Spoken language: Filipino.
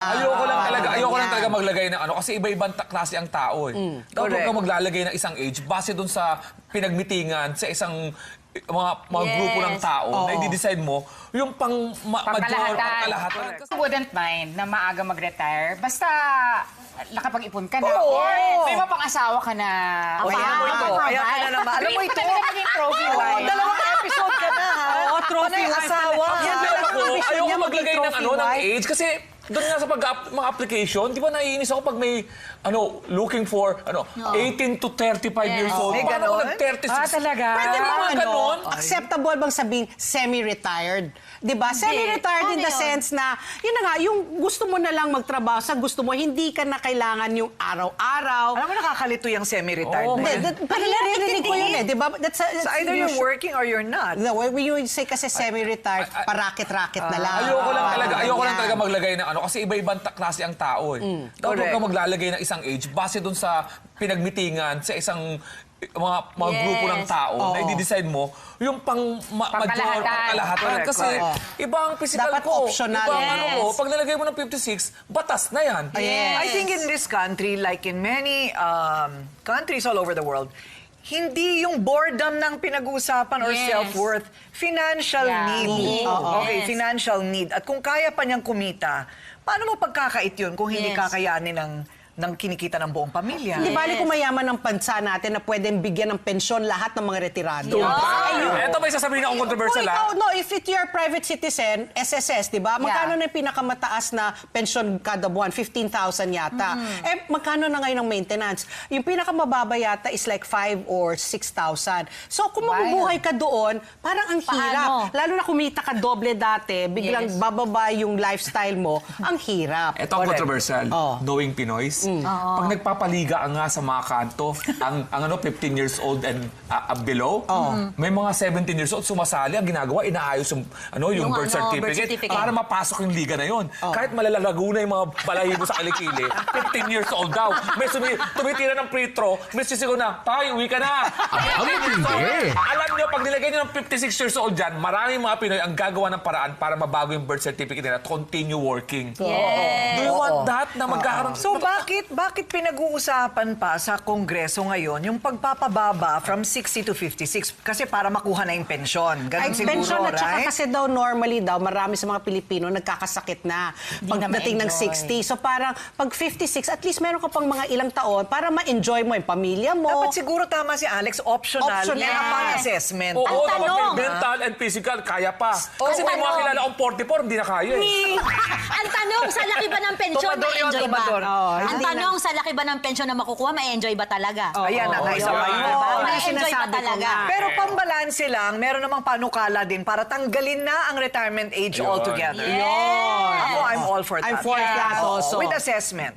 Ayoko lang talaga maglagay ng ano kasi iba-ibang klase ang tao eh. Dapat ka maglalagay ng isang age base doon sa pinagmitingan sa isang mga grupo ng tao na i-decide mo yung pangkalahatan. Wouldn't mind na maaga mag-retire basta nakapag-ipon ka na. May mapang-asawa ka na. Ayan ka na naman. Alam mo ito? Naging trophy wife. Dalawang episode ka na, ha? Trophy wife. Asawa. Ayoko maglagay ng ng age kasi doon nga sa mga application, di ba naiinis ako pag may looking for 18 to 35 years old. May Paano ganon? ko nag-36? Talaga? Pwede ba mga ganon? Acceptable bang sabihin semi-retired? Di ba? Semi-retired in the sense na, yun na nga, yung gusto mo na lang magtrabaho sa gusto mo, hindi ka na kailangan yung araw-araw. Alam mo, nakakalito yung semi-retired. Pero naririnig ko yun eh, di ba? So either you're working or you're not. No, when you say kasi semi-retired, parakit-rakit na lang. Ayoko lang talaga maglagay ng kasi iba-ibang klase ang tao eh. Dapat ka maglalagay ng isang age base doon sa pinagmitingan sa isang mga grupo ng tao na i-decide mo yung pangkalahatan. Kasi ibang physical dapat ko. optional. Ibang pag nalagay mo ng 56, batas na yan. I think in this country, like in many countries all over the world, hindi yung boredom ng pinag-uusapan or self-worth, financial need. Okay, financial need. At kung kaya pa niyang kumita, paano mo pagkakait yun kung hindi kakayanin ng kinikita ng buong pamilya? Hindi bali kung mayaman ng bansa natin na pwedeng bigyan ng pensyon lahat ng mga retirado. Ito may sasabihin akong controversial If you're a private citizen, SSS, di ba? Magkano na yung pinakamataas na pensyon kada buwan? 15,000 yata. Eh, magkano na ngayon ang maintenance? Yung pinakamababa yata is like 5 or 6,000. So, kung mabubuhay ka doon, parang ang hirap. Lalo na kumita ka doble dati, biglang bababa yung lifestyle mo, ang hirap. Ito ang controversial. Knowing Pinoys. Pag nagpapaliga nga sa mga kanto, ang 15 years old and below, may mga 17 years old sumasali, ang ginagawa, inaayos yung birth certificate para mapasok yung liga na yon. Kahit malalalago na yung mga balahibo sa kilikili, 15 years old daw. May tumitira ng free throw, may sisigaw na, "Tay, uwi ka na!" Alam nyo, pag nilagay nyo ng 56 years old dyan, maraming mga Pinoy ang gagawa ng paraan para mabago yung birth certificate nila to continue working. Do you want that na magkakaroon? So bakit pinag-uusapan pa sa Kongreso ngayon yung pagpapababa from 60 to 56? Kasi para makuha na yung pensyon. Ganun siguro, Pensyon at saka right? kasi daw normally marami sa mga Pilipino nagkakasakit na pagdating ng 60. So parang pag 56, at least meron ka pang mga ilang taon para ma-enjoy mo yung pamilya mo. Dapat siguro tama si Alex, optional. Meron pang assessment. Oo, dapat mental and physical, kaya pa. Kasi may mga kilala akong 44, hindi na kaya eh. Ang tanong, sa laki ba ng pensyon, ma-enjoy ba? Ang tanong, sa laki ba ng pensyon na makukuha, ma-enjoy ba talaga? Ayan na, isa pa yun. Ma-enjoy ba talaga? Pero pambalanse lang, meron namang panukala din para tanggalin na ang retirement age altogether. Ako, I'm all for that. I'm for that also. With assessment.